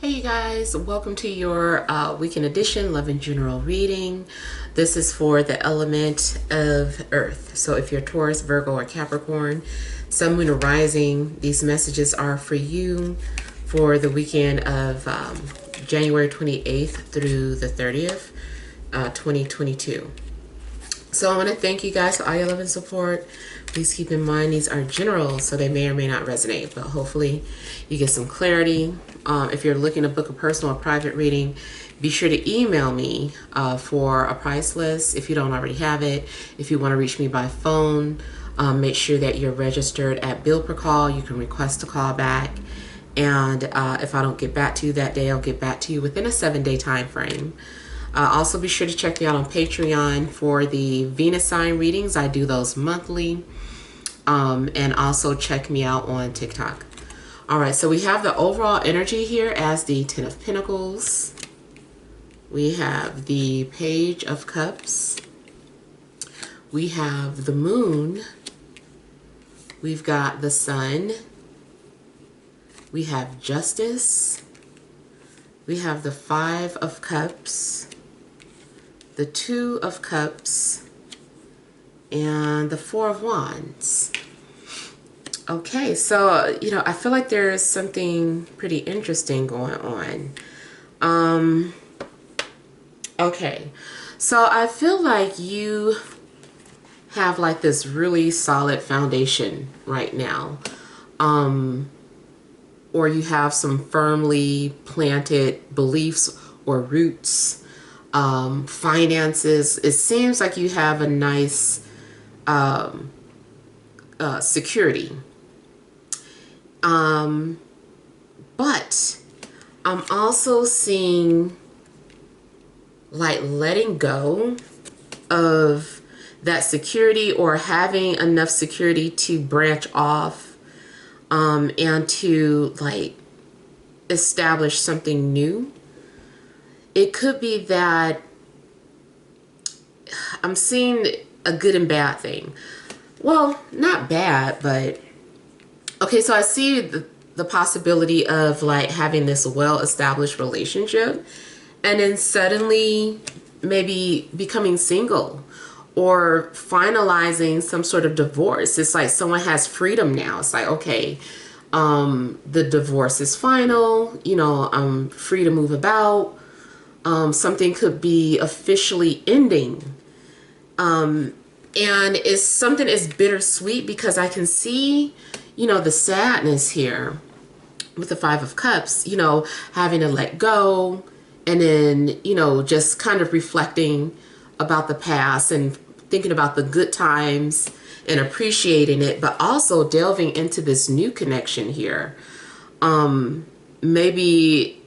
Hey you guys, welcome to your weekend edition Love and General reading. This is for the element of Earth. So if you're Taurus, Virgo, or Capricorn, Sun, Moon, or Rising, these messages are for you for the weekend of January 28th through the 30th, 2022. So I want to thank you guys for all your love and support. Please keep in mind these are general, so they may or may not resonate, but hopefully you get some clarity. If you're looking to book a personal or private reading, be sure to email me for a price list if you don't already have it. If you want to reach me by phone, make sure that you're registered at bill per call. You can request a call back. And if I don't get back to you that day, I'll get back to you within a 7-day time frame. Also, be sure to check me out on Patreon for the Venus sign readings. I do those monthly. And also check me out on TikTok. All right, so we have the overall energy here as the Ten of Pentacles. We have the Page of Cups. We have the Moon. We've got the Sun. We have Justice. We have the Five of Cups, the Two of Cups, and the Four of Wands. Okay, so, I feel like there's something pretty interesting going on. Okay, so I feel like you have like this really solid foundation right now. Or you have some firmly planted beliefs or roots, finances. It seems like you have a nice security. But I'm also seeing like letting go of that security, or having enough security to branch off and to like establish something new. It could be that I'm seeing a good and bad thing. Well, not bad, but okay, so I see the possibility of like having this well-established relationship and then suddenly maybe becoming single or finalizing some sort of divorce. It's like someone has freedom now. It's like, okay, the divorce is final, I'm free to move about. Something could be officially ending. And it's something is bittersweet because I can see, the sadness here with the Five of Cups, having to let go, and then, just kind of reflecting about the past and thinking about the good times and appreciating it, but also delving into this new connection here. Maybe,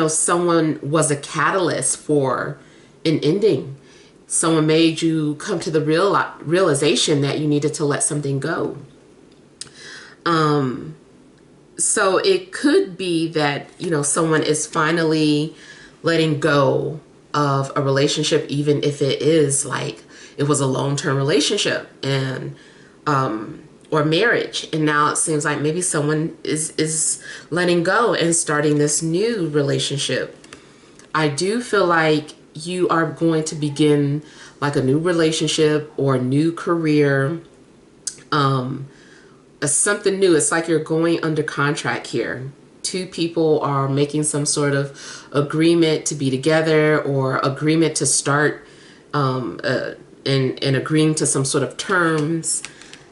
someone was a catalyst for an ending. Someone made you come to the realization that you needed to let something go. So it could be that, someone is finally letting go of a relationship, even if it is like it was a long-term relationship and or marriage, and now it seems like maybe someone is letting go and starting this new relationship. I do feel like you are going to begin like a new relationship or a new career, something new. It's like you're going under contract here. Two people are making some sort of agreement to be together, or agreement to start and agreeing to some sort of terms.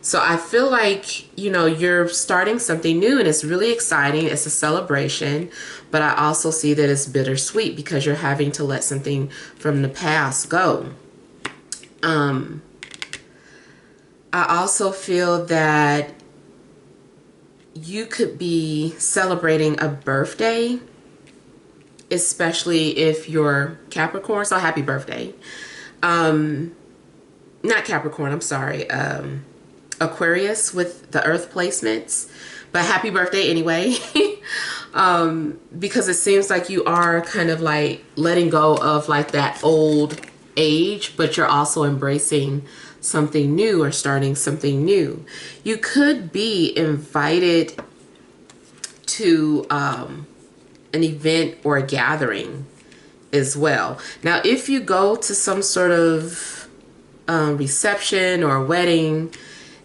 So I feel like, you're starting something new, and it's really exciting. It's a celebration, but I also see that it's bittersweet because you're having to let something from the past go. I also feel that you could be celebrating a birthday, especially if you're Capricorn. So happy birthday. Not Capricorn, I'm sorry. Aquarius with the earth placements, but happy birthday anyway. Because it seems like you are kind of like letting go of like that old age, but you're also embracing something new or starting something new. You could be invited to an event or a gathering as well. Now, if you go to some sort of reception or wedding,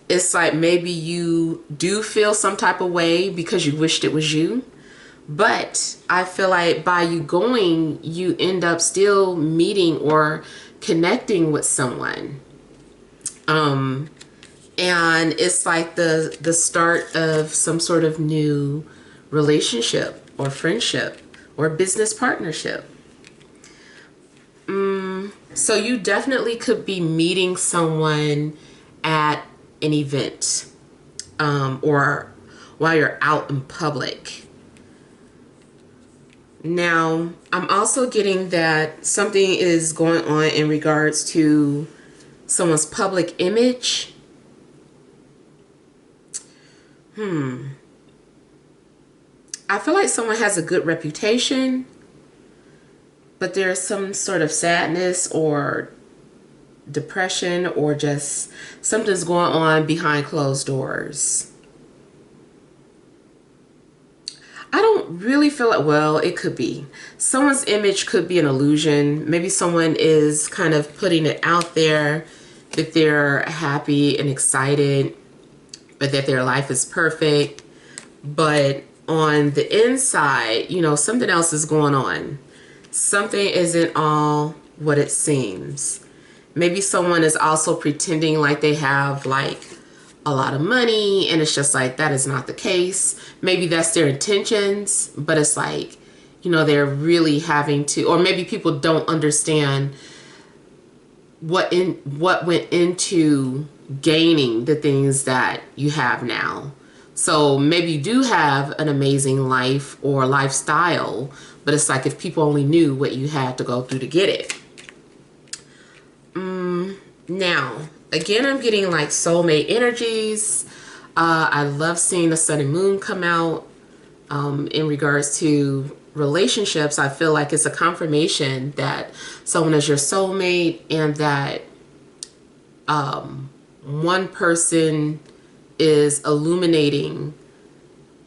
it's like maybe you do feel some type of way because you wished it was you. But I feel like by you going, you end up still meeting or connecting with someone. And it's like the start of some sort of new relationship or friendship or business partnership. So you definitely could be meeting someone at an event, or while you're out in public. Now, I'm also getting that something is going on in regards to someone's public image. I feel like someone has a good reputation, but there's some sort of sadness or depression or just something's going on behind closed doors. I don't really feel like, well, it could be. Someone's image could be an illusion. Maybe someone is kind of putting it out there that they're happy and excited, but that their life is perfect. But on the inside, you know, something else is going on. Something isn't all what it seems. Maybe someone is also pretending like they have like a lot of money, and it's just like that is not the case. Maybe that's their intentions, but it's like, you know, they're really having to, or maybe people don't understand what went into gaining the things that you have now. So maybe you do have an amazing life or lifestyle, but it's like if people only knew what you had to go through to get it. Now, again, I'm getting like soulmate energies. I love seeing the sun and moon come out. In regards to relationships, I feel like it's a confirmation that someone is your soulmate, and that one person is illuminating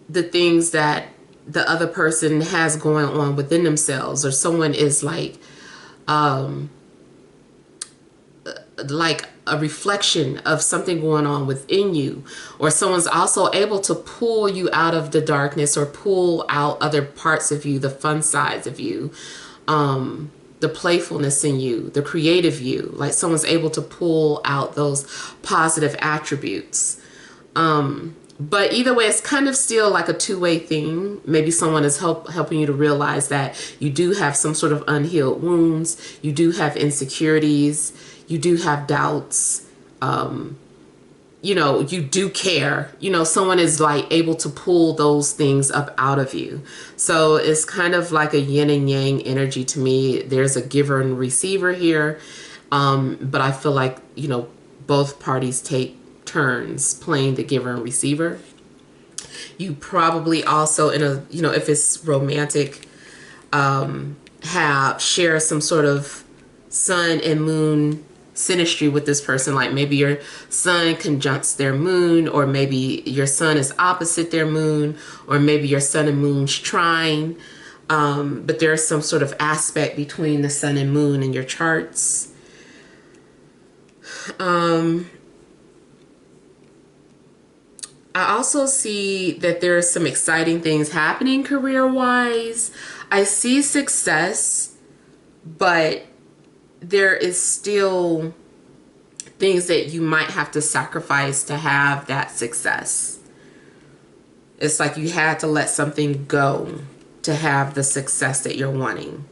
the things that the other person has going on within themselves, or someone is like a reflection of something going on within you, or someone's also able to pull you out of the darkness or pull out other parts of you, the fun sides of you, the playfulness in you, the creative you. Like someone's able to pull out those positive attributes. But either way, it's kind of still like a two-way thing. Maybe someone is helping you to realize that you do have some sort of unhealed wounds. You do have insecurities. You do have doubts. You know, you do care. You know, someone is like able to pull those things up out of you. So it's kind of like a yin and yang energy to me. There's a giver and receiver here. But I feel like, you know, both parties take turns playing the giver and receiver. You probably also, in a, you know, if it's romantic, share some sort of sun and moon synastry with this person. Like maybe your sun conjuncts their moon, or maybe your sun is opposite their moon, or maybe your sun and moon's trine. But there's some sort of aspect between the sun and moon in your charts. I also see that there are some exciting things happening career-wise. I see success, but there is still things that you might have to sacrifice to have that success. It's like you had to let something go to have the success that you're wanting.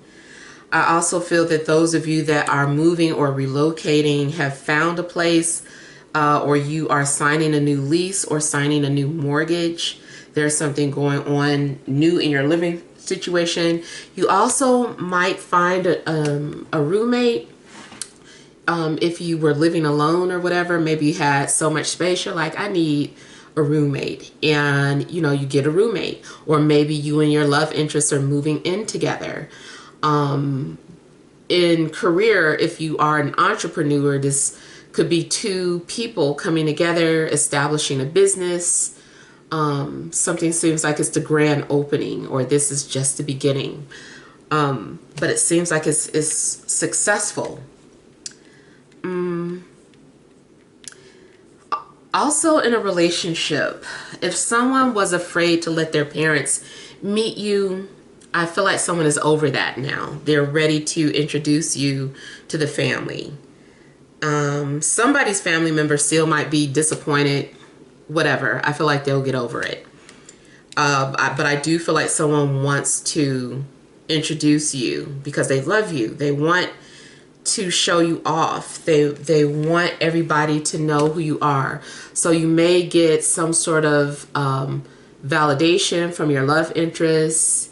I also feel that those of you that are moving or relocating have found a place, or you are signing a new lease or signing a new mortgage. There's something going on new in your living situation. You also might find a roommate. If you were living alone or whatever, maybe you had so much space, you're like, I need a roommate, and you know, you get a roommate. Or maybe you and your love interest are moving in together. In career, if you are an entrepreneur, this could be two people coming together, establishing a business. Something seems like it's the grand opening, or this is just the beginning. But it seems like it's successful. Also, in a relationship, if someone was afraid to let their parents meet you, I feel like someone is over that now. They're ready to introduce you to the family. Somebody's family member still might be disappointed, whatever. I feel like they'll get over it. But I do feel like someone wants to introduce you because they love you. They want to show you off. They want everybody to know who you are. So you may get some sort of validation from your love interest.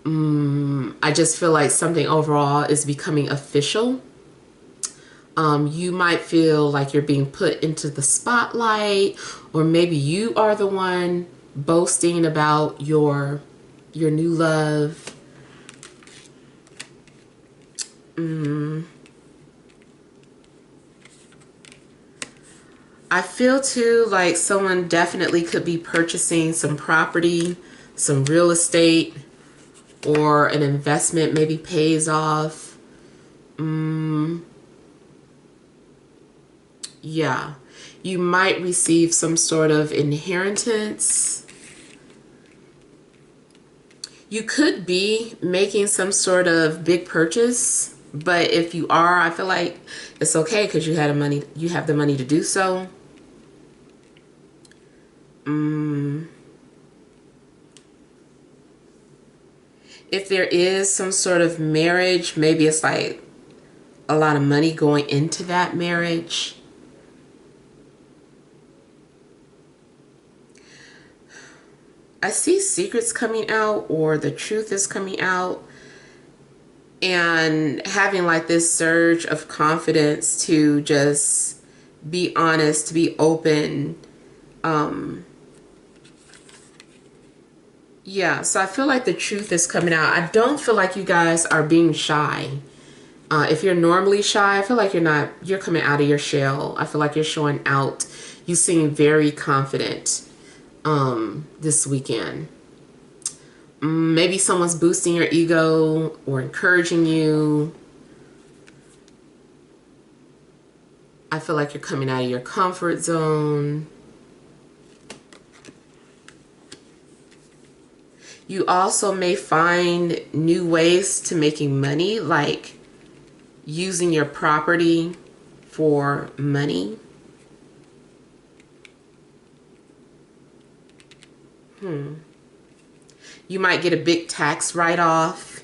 I just feel like something overall is becoming official. You might feel like you're being put into the spotlight, or maybe you are the one boasting about your new love. I feel too like someone definitely could be purchasing some property, some real estate, or an investment maybe pays off. Yeah. You might receive some sort of inheritance. You could be making some sort of big purchase, but if you are, I feel like it's okay because you have the money to do so. If there is some sort of marriage, maybe it's like a lot of money going into that marriage. I see secrets coming out, or the truth is coming out, and having like this surge of confidence to just be honest, to be open. Yeah, so I feel like the truth is coming out. I don't feel like you guys are being shy. If you're normally shy, I feel like you're coming out of your shell. I feel like you're showing out. You seem very confident this weekend. Maybe someone's boosting your ego or encouraging you. I feel like you're coming out of your comfort zone. You also may find new ways to making money, like using your property for money. You might get a big tax write-off,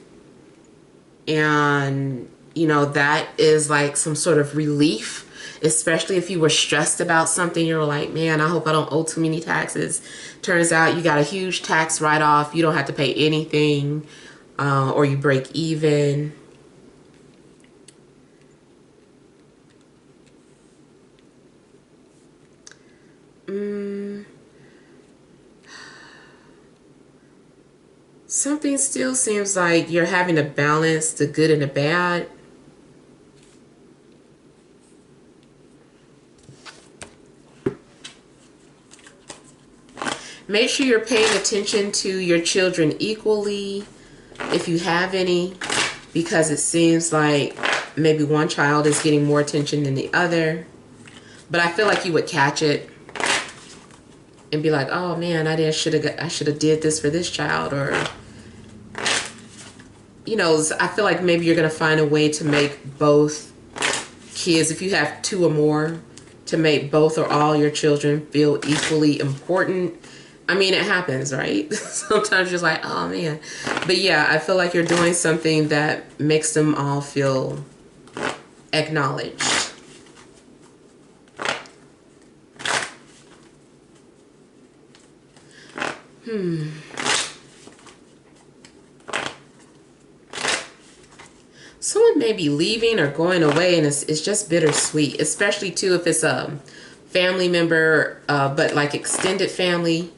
and that is like some sort of relief, especially if you were stressed about something. You were like, man, I hope I don't owe too many taxes. Turns out you got a huge tax write-off. You don't have to pay anything, or you break even. Something still seems like you're having to balance the good and the bad. Make sure you're paying attention to your children equally, if you have any, because it seems like maybe one child is getting more attention than the other. But I feel like you would catch it and be like, oh man, I should have did this for this child. Or I feel like maybe you're gonna find a way to make both kids, if you have two or more, to make both or all your children feel equally important. I mean, it happens, right? Sometimes you're like, oh man. But yeah, I feel like you're doing something that makes them all feel acknowledged. Someone may be leaving or going away, and it's just bittersweet, especially too if it's a family member, but like extended family.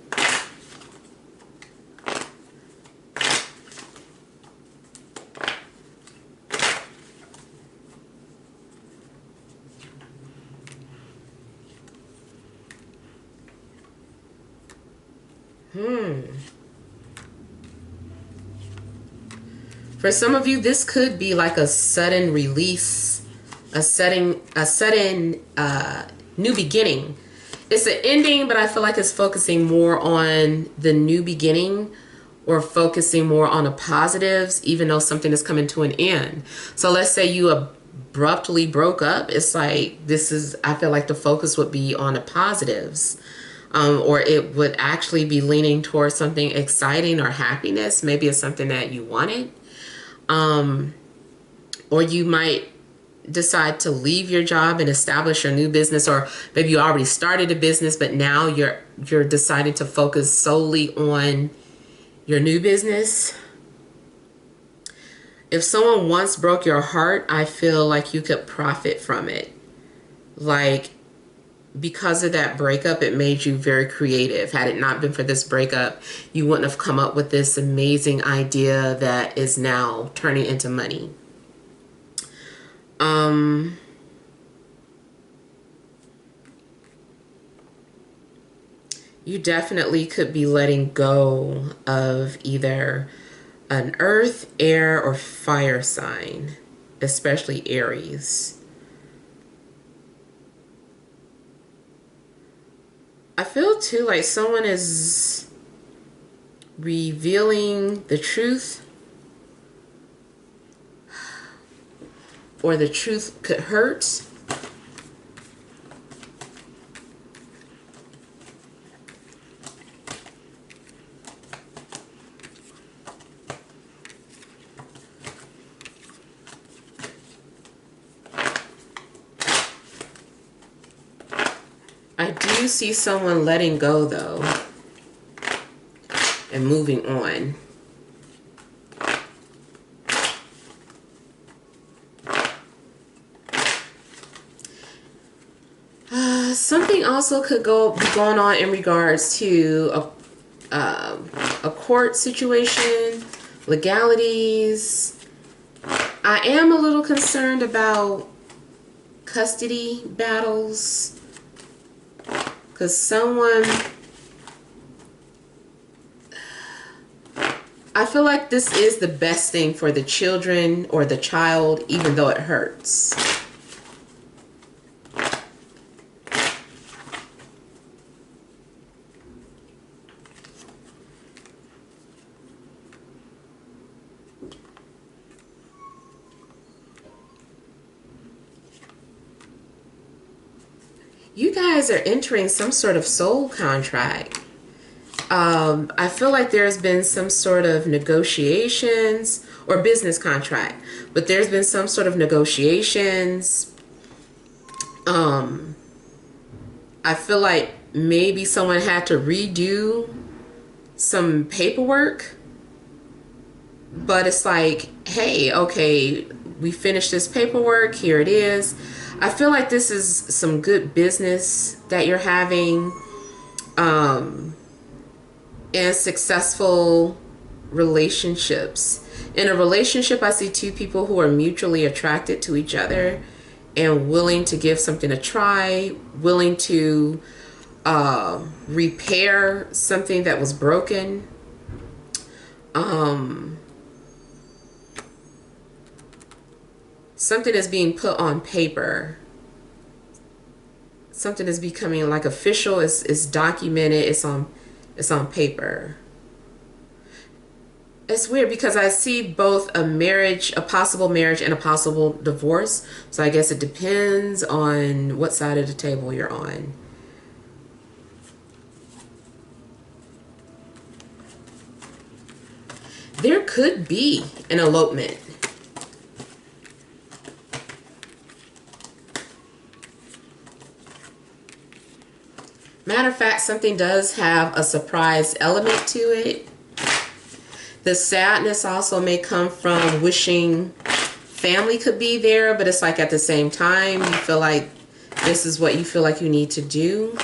For some of you, this could be like a sudden release, a sudden new beginning. It's an ending, but I feel like it's focusing more on the new beginning, or focusing more on the positives, even though something is coming to an end. So let's say you abruptly broke up. It's like, I feel like the focus would be on the positives. Or it would actually be leaning towards something exciting or happiness. Maybe it's something that you wanted. Or you might decide to leave your job and establish your new business, or maybe you already started a business, but now you're deciding to focus solely on your new business. If someone once broke your heart, I feel like you could profit from it. Like, because of that breakup, it made you very creative. Had it not been for this breakup, you wouldn't have come up with this amazing idea that is now turning into money. You definitely could be letting go of either an earth, air, or fire sign, especially Aries. I feel too like someone is revealing the truth, or the truth could hurt. I do see someone letting go, though, and moving on. Something also could be going on in regards to a court situation, legalities. I am a little concerned about custody battles, because I feel like this is the best thing for the children or the child, even though it hurts. You guys are entering some sort of soul contract. I feel like there's been some sort of negotiations, or business contract, but there's been some sort of negotiations. I feel like maybe someone had to redo some paperwork, but it's like, hey, okay, we finished this paperwork, here it is. I feel like this is some good business that you're having, and successful relationships. In a relationship, I see two people who are mutually attracted to each other and willing to give something a try, willing to repair something that was broken. Something is being put on paper. Something is becoming like official. It's documented. It's on paper. It's weird because I see both a marriage, a possible marriage, and a possible divorce. So I guess it depends on what side of the table you're on. There could be an elopement. Matter of fact, something does have a surprise element to it. The sadness also may come from wishing family could be there, but it's like at the same time, you feel like this is what you feel like you need to do.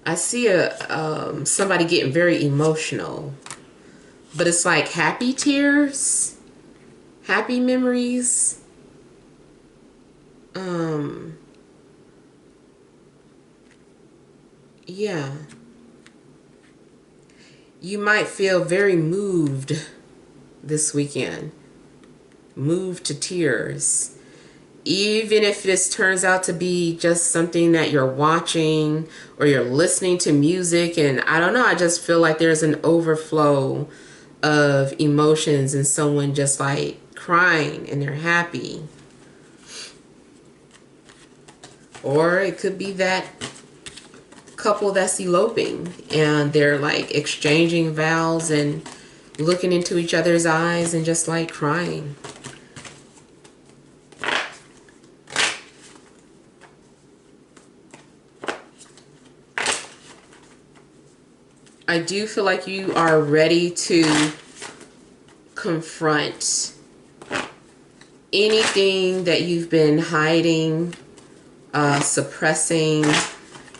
I see somebody getting very emotional, but it's like happy tears, happy memories. Yeah. You might feel very moved this weekend. Moved to tears. Even if this turns out to be just something that you're watching or you're listening to music, and I don't know, I just feel like there's an overflow of emotions and someone just like crying and they're happy. Or it could be that couple that's eloping and they're like exchanging vows and looking into each other's eyes and just like crying. I do feel like you are ready to confront anything that you've been hiding, suppressing.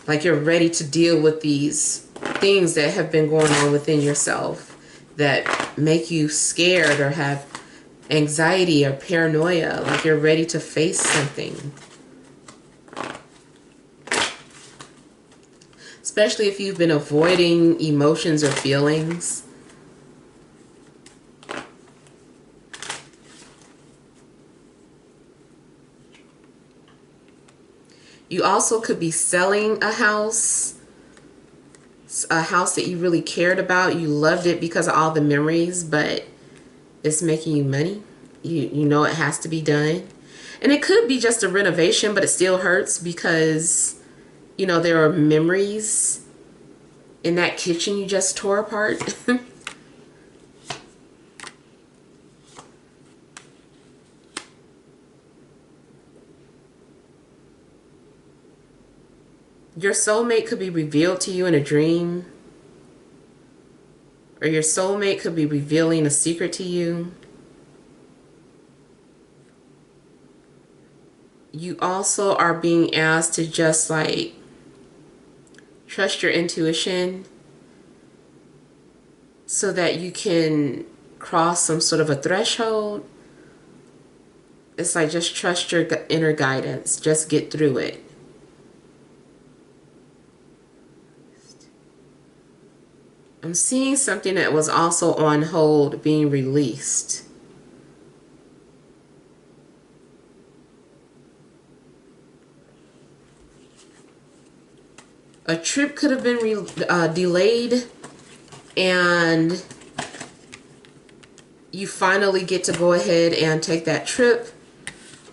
Like you're ready to deal with these things that have been going on within yourself that make you scared or have anxiety or paranoia. Like you're ready to face something. Especially if you've been avoiding emotions or feelings. You also could be selling a house that you really cared about. You loved it because of all the memories, but it's making you money. You know it has to be done. And it could be just a renovation, but it still hurts because, you know, there are memories in that kitchen you just tore apart. Your soulmate could be revealed to you in a dream. Or your soulmate could be revealing a secret to you. You also are being asked to just like trust your intuition so that you can cross some sort of a threshold. It's like just trust your inner guidance. Just get through it. I'm seeing something that was also on hold being released. A trip could have been delayed and you finally get to go ahead and take that trip.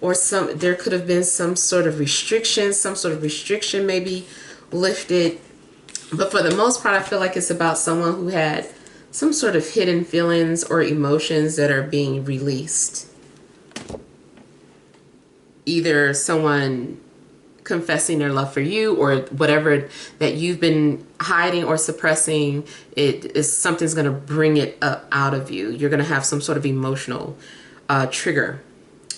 Or there could have been some sort of restriction maybe lifted. But for the most part, I feel like it's about someone who had some sort of hidden feelings or emotions that are being released. Either someone confessing their love for you or whatever that you've been hiding or suppressing, something's going to bring it up out of you. You're going to have some sort of emotional trigger.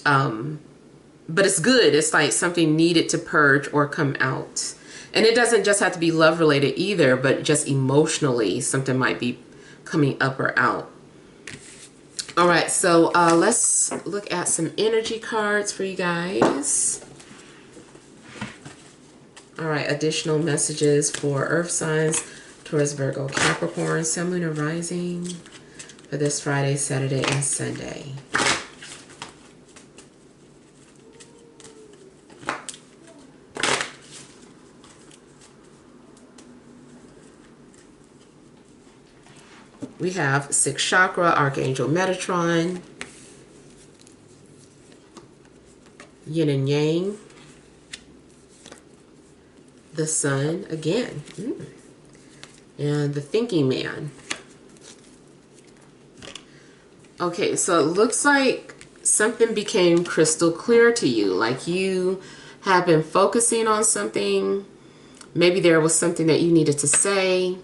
But it's good. It's like something needed to purge or come out. And it doesn't just have to be love related either, but just emotionally something might be coming up or out. All right, so let's look at some energy cards for you guys. All right, additional messages for Earth signs, Taurus, Virgo, Capricorn, Sun, Moon, and Rising for this Friday, Saturday, and Sunday. We have 6th chakra, Archangel Metatron, Yin and Yang, the Sun again, and the Thinking Man. Okay, so it looks like something became crystal clear to you, like you have been focusing on something. Maybe there was something that you needed to say,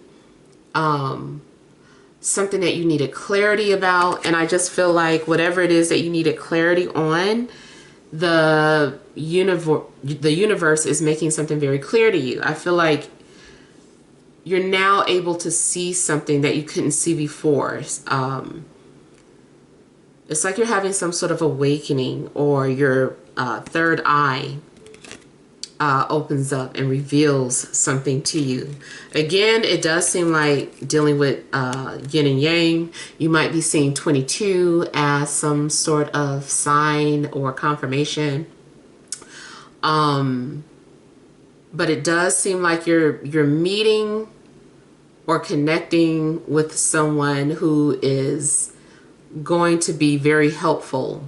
something that you needed clarity about, and I just feel like whatever it is that you needed clarity on, the universe is making something very clear to you. I feel like you're now able to see something that you couldn't see before. It's like you're having some sort of awakening, or your third eye opens up and reveals something to you. Again, it does seem like dealing with yin and yang. You might be seeing 22 as some sort of sign or confirmation. But it does seem like you're meeting or connecting with someone who is going to be very helpful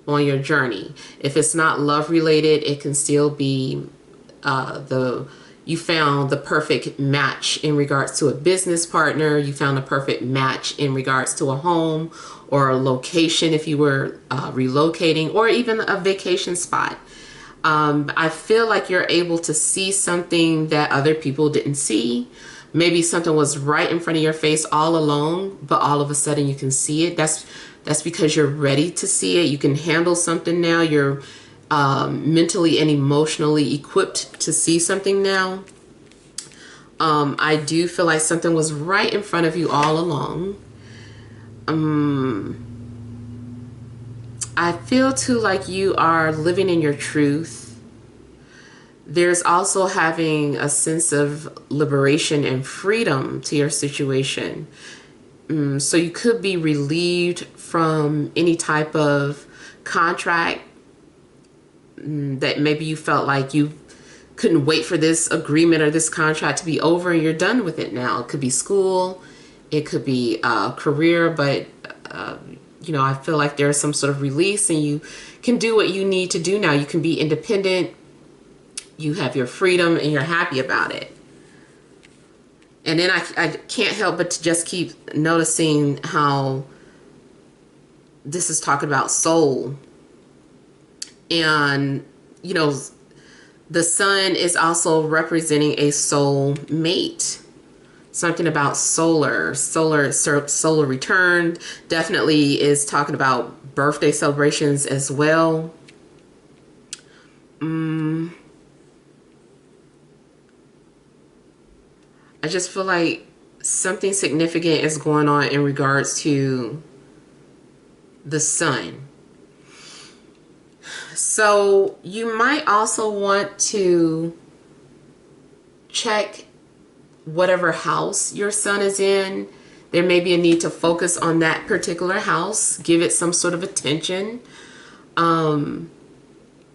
on your journey. If it's not love related, it can still be you found the perfect match in regards to a business partner. You found a perfect match in regards to a home or a location if you were relocating, or even a vacation spot. I feel like you're able to see something that other people didn't see. Maybe something was right in front of your face all along, but all of a sudden you can see it. That's because you're ready to see it. You can handle something now. You're mentally and emotionally equipped to see something now. I do feel like something was right in front of you all along. I feel too like you are living in your truth. There's also having a sense of liberation and freedom to your situation. So you could be relieved from any type of contract that maybe you felt like you couldn't wait for this agreement or this contract to be over, and you're done with it now. It could be school, it could be career, but you know, I feel like there's some sort of release, and you can do what you need to do now. You can be independent, you have your freedom, and you're happy about it. And then I can't help but to just keep noticing how this is talking about soul. And, you know, the sun is also representing a soul mate. Something about solar return. Definitely is talking about birthday celebrations as well. I just feel like something significant is going on in regards to the sun. So you might also want to check whatever house your sun is in. There may be a need to focus on that particular house, give it some sort of attention.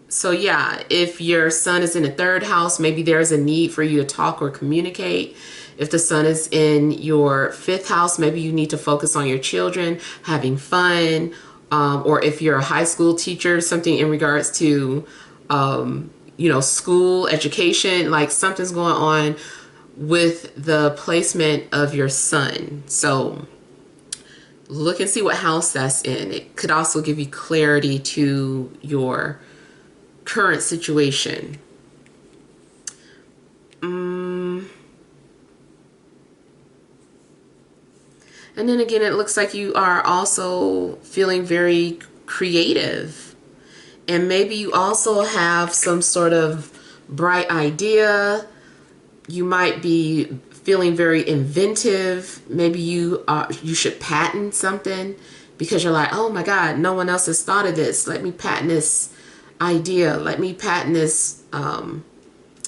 So yeah, if your sun is in the third house, maybe there's a need for you to talk or communicate. If the sun is in your fifth house, maybe you need to focus on your children, having fun. Or if you're a high school teacher, something in regards to, you know, school, education, like something's going on with the placement of your sun. So look and see what house that's in. It could also give you clarity to your current situation. And then again, it looks like you are also feeling very creative. And maybe you also have some sort of bright idea. You might be feeling very inventive. Maybe you should patent something because you're like, oh my God, no one else has thought of this. Let me patent this idea. Let me patent this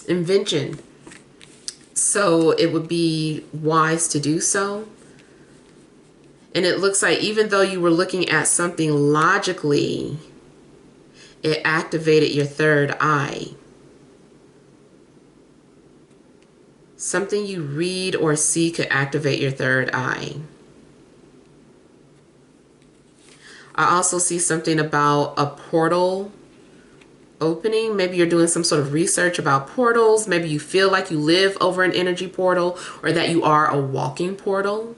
invention. So it would be wise to do so. And it looks like even though you were looking at something logically, it activated your third eye. Something you read or see could activate your third eye. I also see something about a portal opening. Maybe you're doing some sort of research about portals. Maybe you feel like you live over an energy portal, or that you are a walking portal.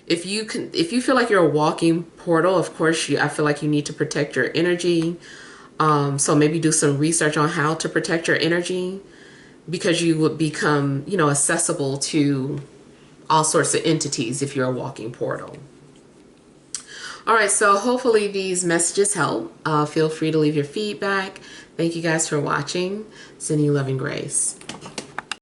If you feel like you're a walking portal, of course, I feel like you need to protect your energy. So maybe do some research on how to protect your energy, because you would become, you know, accessible to all sorts of entities if you're a walking portal. All right, so hopefully these messages help. Feel free to leave your feedback. Thank you guys for watching. Sending you love and grace.